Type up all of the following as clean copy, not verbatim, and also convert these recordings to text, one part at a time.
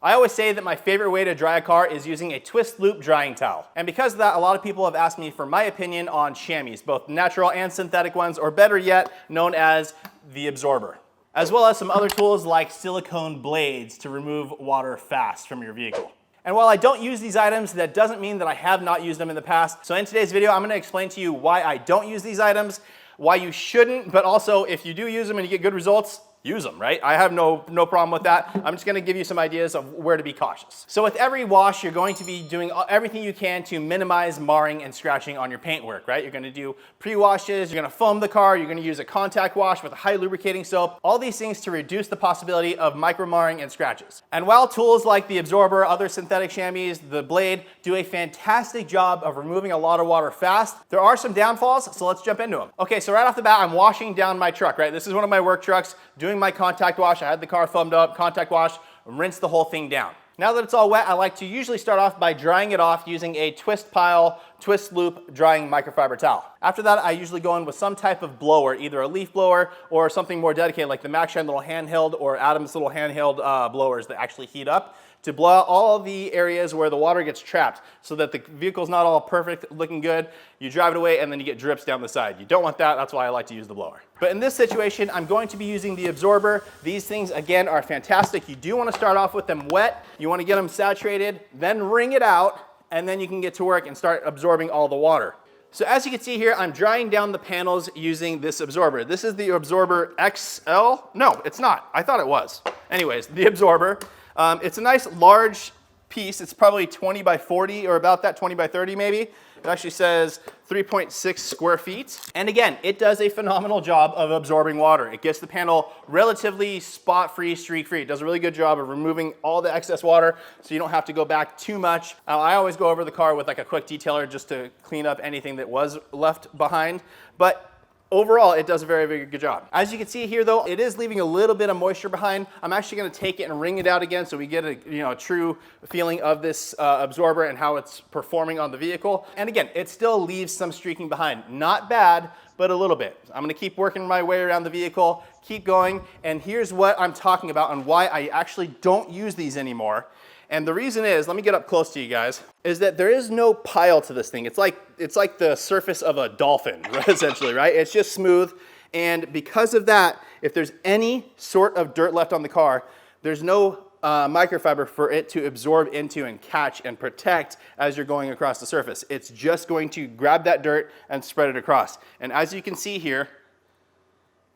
I always say that my favorite way to dry a car is using a twist loop drying towel. And because of that, a lot of people have asked me for my opinion on chamois, both natural and synthetic ones, or better yet, known as the absorber, as well as some other tools like silicone blades to remove water fast from your vehicle. And while I don't use these items, that doesn't mean that I have not used them in the past. So in today's video, I'm gonna explain to you why I don't use these items, why you shouldn't, but also if you do use them and you get good results, use them, right? I have no problem with that. I'm just gonna give you some ideas of where to be cautious. So with every wash, you're going to be doing everything you can to minimize marring and scratching on your paintwork, right? You're gonna do pre-washes, you're gonna foam the car, you're gonna use a contact wash with a high lubricating soap, all these things to reduce the possibility of micro marring and scratches. And while tools like the absorber, other synthetic chamois, the blade, do a fantastic job of removing a lot of water fast, there are some downfalls, so let's jump into them. Okay, so right off the bat, I'm washing down my truck, right? This is one of my work trucks, doing my contact wash. I had the car foamed up, contact wash, rinse the whole thing down. Now that it's all wet, I like to usually start off by drying it off using a twist pile, twist loop drying microfiber towel. After that, I usually go in with some type of blower, either a leaf blower or something more dedicated like the MacShine little handheld or Adam's little handheld blowers that actually heat up, to blow out all the areas where the water gets trapped so that the vehicle's not all perfect, looking good. You drive it away and then you get drips down the side. You don't want that, that's why I like to use the blower. But in this situation, I'm going to be using the absorber. These things, again, are fantastic. You do want to start off with them wet. You want to get them saturated, then wring it out, and then you can get to work and start absorbing all the water. So as you can see here, I'm drying down the panels using this absorber. This is the absorber XL. No, it's not. I thought it was. Anyways, the absorber. It's a nice large piece. It's probably 20 by 40 or about that, 20 by 30 maybe. It actually says 3.6 square feet. And again, it does a phenomenal job of absorbing water. It gets the panel relatively spot-free, streak-free. It does a really good job of removing all the excess water so you don't have to go back too much. I always go over the car with like a quick detailer just to clean up anything that was left behind. But overall, it does a very, very good job. As you can see here though, it is leaving a little bit of moisture behind. I'm actually gonna take it and wring it out again so we get a true feeling of this absorber and how it's performing on the vehicle. And again, it still leaves some streaking behind. Not bad, but a little bit. I'm gonna keep working my way around the vehicle, keep going, and here's what I'm talking about and why I actually don't use these anymore. And the reason is, let me get up close to you guys, is that there is no pile to this thing. It's like the surface of a dolphin, essentially, right? It's just smooth. And because of that, if there's any sort of dirt left on the car, there's no microfiber for it to absorb into and catch and protect as you're going across the surface. It's just going to grab that dirt and spread it across. And as you can see here,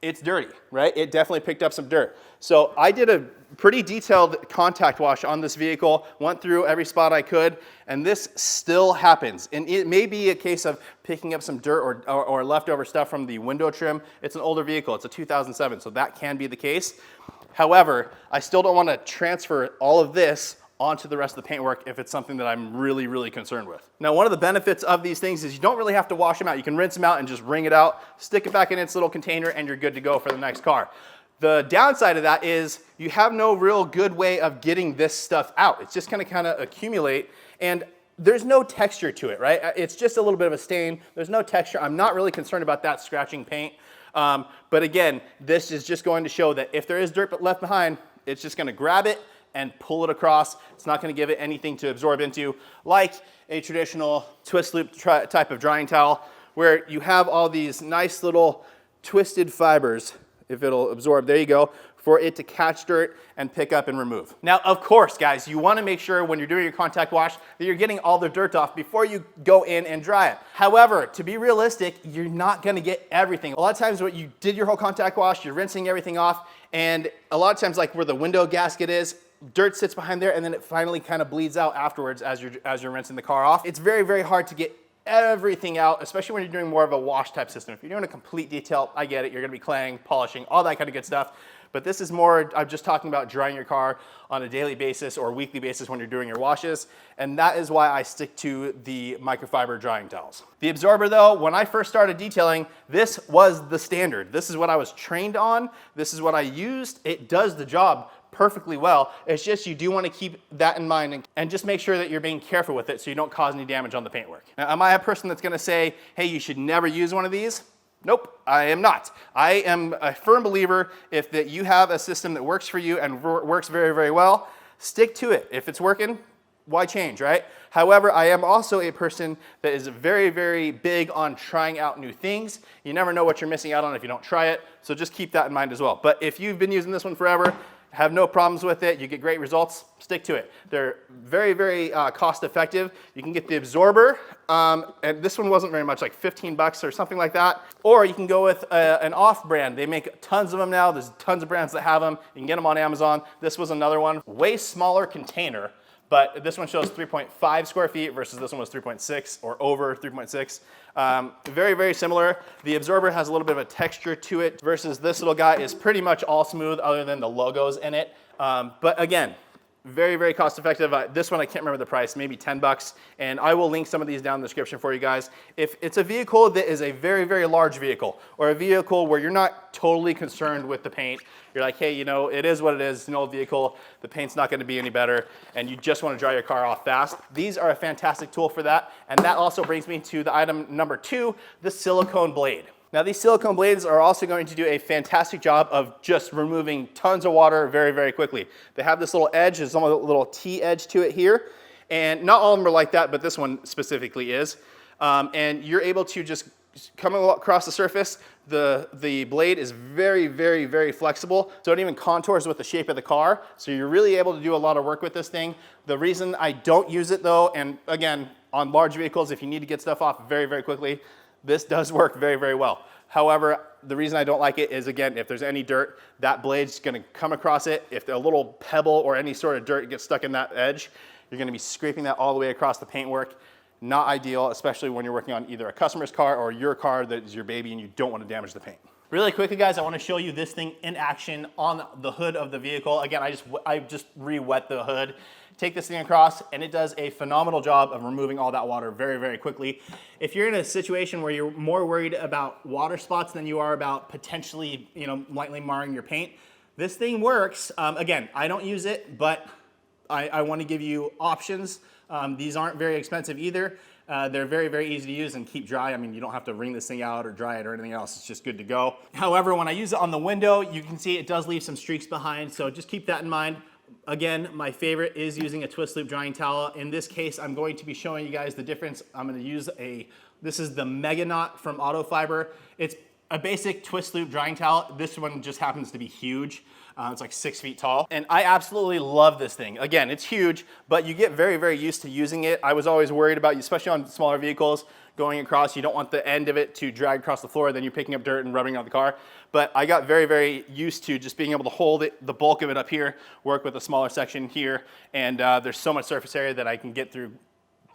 it's dirty, right? It definitely picked up some dirt. So I did a pretty detailed contact wash on this vehicle, went through every spot I could, and this still happens. And it may be a case of picking up some dirt or leftover stuff from the window trim. It's an older vehicle, it's a 2007, so that can be the case. However, I still don't want to transfer all of this onto the rest of the paintwork if it's something that I'm really, really concerned with. Now, one of the benefits of these things is you don't really have to wash them out. You can rinse them out and just wring it out, stick it back in its little container, and you're good to go for the next car. The downside of that is you have no real good way of getting this stuff out. It's just gonna kind of accumulate, and there's no texture to it, right? It's just a little bit of a stain. There's no texture. I'm not really concerned about that scratching paint. But again, this is just going to show that if there is dirt left behind, it's just gonna grab it and pull it across. It's not gonna give it anything to absorb into, like a traditional twist loop type of drying towel, where you have all these nice little twisted fibers, if it'll absorb, there you go, for it to catch dirt and pick up and remove. Now, of course, guys, you wanna make sure when you're doing your contact wash that you're getting all the dirt off before you go in and dry it. However, to be realistic, you're not gonna get everything. A lot of times when you did your whole contact wash, you're rinsing everything off, and a lot of times like where the window gasket is, dirt sits behind there and then it finally kind of bleeds out afterwards as you're rinsing the car off. It's very, very hard to get everything out, especially when you're doing more of a wash type system. If you're doing a complete detail, I get it, you're gonna be claying, polishing, all that kind of good stuff. But this is more, I'm just talking about drying your car on a daily basis or weekly basis when you're doing your washes. And that is why I stick to the microfiber drying towels. The absorber though, when I first started detailing, this was the standard. This is what I was trained on. This is what I used. It does the job perfectly well. It's just you do want to keep that in mind and just make sure that you're being careful with it so you don't cause any damage on the paintwork. Now, am I a person that's going to say, hey, you should never use one of these? Nope, I am not. I am a firm believer if that you have a system that works for you and works very, very well, stick to it. If it's working, why change, right? However, I am also a person that is very, very big on trying out new things. You never know what you're missing out on if you don't try it, so just keep that in mind as well. But if you've been using this one forever, have no problems with it, you get great results, stick to it. They're very, very cost effective. You can get the absorber, and this one wasn't very much, like 15 bucks or something like that. Or you can go with an off brand. They make tons of them now. There's tons of brands that have them. You can get them on Amazon. This was another one, way smaller container, but this one shows 3.5 square feet versus this one was 3.6 or over 3.6. Very, very similar. The absorber has a little bit of a texture to it versus this little guy is pretty much all smooth other than the logos in it. But again, very, very cost effective. This one, I can't remember the price, maybe 10 bucks. And I will link some of these down in the description for you guys. If it's a vehicle that is a very, very large vehicle or a vehicle where you're not totally concerned with the paint, you're like, hey, you know, it is what it is. It's an old vehicle. The paint's not going to be any better. And you just want to dry your car off fast. These are a fantastic tool for that. And that also brings me to the item number 2, the silicone blade. Now these silicone blades are also going to do a fantastic job of just removing tons of water very, very quickly. They have this little edge, there's a little T edge to it here. And not all of them are like that, but this one specifically is. And you're able to just come across the surface. The blade is very, very, very flexible, so it even contours with the shape of the car. So you're really able to do a lot of work with this thing. The reason I don't use it though, and again, on large vehicles, if you need to get stuff off very, very quickly, this does work very, very well. However, the reason I don't like it is, again, if there's any dirt, that blade's gonna come across it. If a little pebble or any sort of dirt gets stuck in that edge, you're gonna be scraping that all the way across the paintwork. Not ideal, especially when you're working on either a customer's car or your car that is your baby and you don't want to damage the paint. Really quickly, guys, I want to show you this thing in action on the hood of the vehicle. Again, I just re-wet the hood. Take this thing across and it does a phenomenal job of removing all that water very, very quickly. If you're in a situation where you're more worried about water spots than you are about potentially, you know, lightly marring your paint, this thing works. Again, I don't use it, but I want to give you options. These aren't very expensive either. They're very, very easy to use and keep dry. I mean, you don't have to wring this thing out or dry it or anything else. It's just good to go. However, when I use it on the window, you can see it does leave some streaks behind. So just keep that in mind. Again, my favorite is using a twist loop drying towel. In this case, I'm going to be showing you guys the difference. I'm going to use this is the MEGANOUGht from Auto Fiber. It's a basic twist loop drying towel. This one just happens to be huge. It's like 6 feet tall. And I absolutely love this thing. Again, it's huge, but you get very, very used to using it. I was always worried about, especially on smaller vehicles, going across, you don't want the end of it to drag across the floor, then you're picking up dirt and rubbing on the car. But I got very, very used to just being able to hold it, the bulk of it up here, work with a smaller section here, and there's so much surface area that I can get through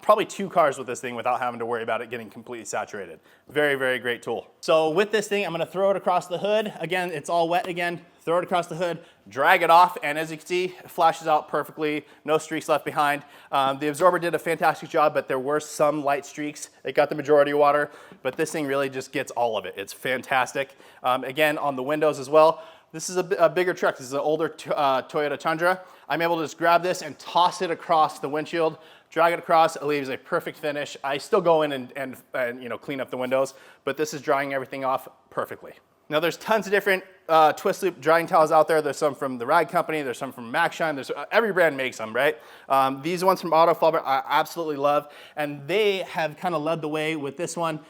probably 2 cars with this thing without having to worry about it getting completely saturated. Very, very great tool. So with this thing, I'm gonna throw it across the hood. Again, it's all wet again. Throw it across the hood, drag it off, and as you can see, it flashes out perfectly, no streaks left behind. The absorber did a fantastic job, but there were some light streaks. It got the majority of water, but this thing really just gets all of it. It's fantastic. Again, on the windows as well. This is a bigger truck. This is an older Toyota Tundra. I'm able to just grab this and toss it across the windshield, drag it across. It leaves a perfect finish. I still go in and you know, clean up the windows, but this is drying everything off perfectly. Now there's tons of different twist loop drying towels out there. There's some from the Rag Company, there's some from MacShine, there's every brand makes them, right? These ones from Auto Fiber I absolutely love, and they have kind of led the way with this one,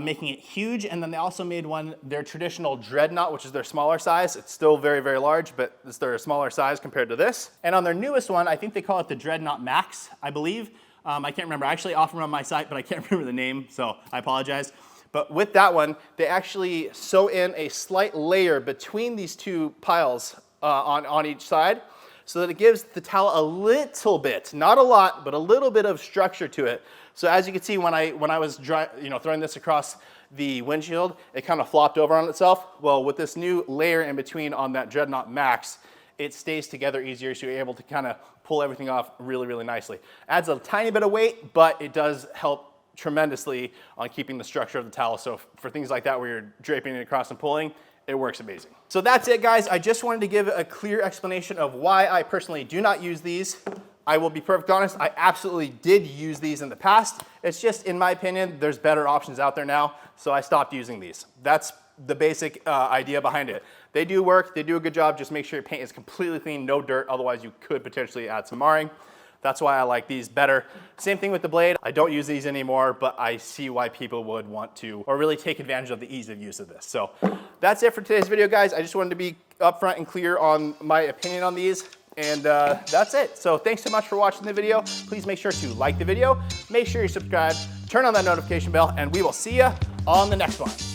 making it huge. And then they also made one, their traditional DREADNOUGht, which is their smaller size. It's still very, very large, but it's their smaller size compared to this. And on their newest one, I think they call it the DREADNOUGht Max, I believe. I can't remember. I actually offer them on my site, but I can't remember the name, so I apologize. But with that one, they actually sew in a slight layer between these 2 piles on each side so that it gives the towel a little bit, not a lot, but a little bit of structure to it. So as you can see, when I was throwing this across the windshield, it kind of flopped over on itself. Well, with this new layer in between on that DREADNOUGht Max, it stays together easier, so you're able to kind of pull everything off really, really nicely. Adds a tiny bit of weight, but it does help tremendously on keeping the structure of the towel. So for things like that where you're draping it across and pulling, it works amazing. So that's it, guys. I just wanted to give a clear explanation of why I personally do not use these. I will be perfectly honest, I absolutely did use these in the past. It's just, in my opinion, there's better options out there now, so I stopped using these. That's the basic idea behind it. They do work, they do a good job. Just make sure your paint is completely clean, no dirt, otherwise you could potentially add some marring. That's why I like these better. Same thing with the blade. I don't use these anymore, but I see why people would want to, or really take advantage of the ease of use of this. So that's it for today's video, guys. I just wanted to be upfront and clear on my opinion on these. And that's it. So thanks so much for watching the video. Please make sure to like the video, make sure you subscribe, turn on that notification bell, and we will see you on the next one.